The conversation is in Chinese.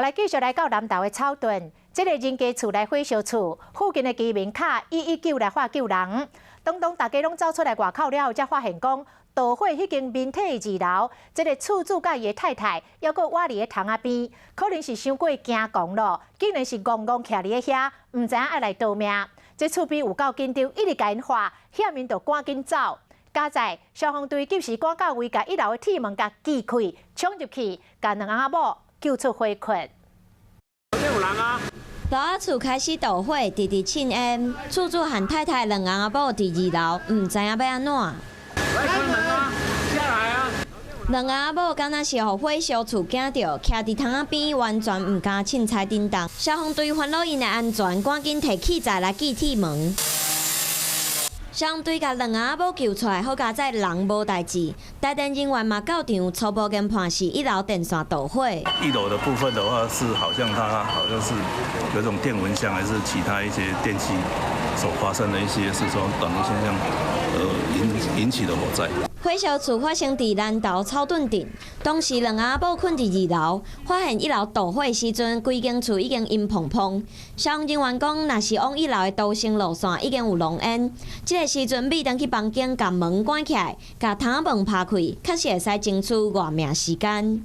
来继续来到南投的草屯，这个人家厝内火烧厝附近的居民卡119来发救人。当大家拢走出来外口了后，才发现讲大火已经面体2楼，这个厝主甲伊的太太，还阁活伫个窗仔边，可能是伤过惊狂咯，竟然是戆戆徛伫个遐，唔知影爱来逃命。这厝边有够紧张，一直甲因喊，险因就赶紧走。加在消防队及时赶到位，甲1楼的铁门甲击开，冲入去，甲2阿某救出火困。有人啊！楼仔厝开始大火，直直庆烟，厝主和太太2阿某伫2楼，唔知影要安怎。来开门啊！下来啊！2阿某敢若是互火烧厝惊到，徛伫窗仔边，完全唔敢凊彩叮当。消防队烦恼因的安全，赶紧摕器材来锯铁门。消防队甲2阿某救出来，好佳在人无代志。台电人员嘛到场，初步研判是1楼电线导火。1楼的部分的话是好像是有种电蚊香，还是其他一些电器所发生的一些是说短路现象，引起的火灾。火烧厝发生伫南投草屯镇，当时2阿某困伫2楼，发现1楼大火时阵，规间厝已经阴碰碰。消防人员讲，若是往1楼的逃生路线已经有浓烟，这个时阵秘登去房间，将门关起来，将窗门拍开，确实会使争取外命时间。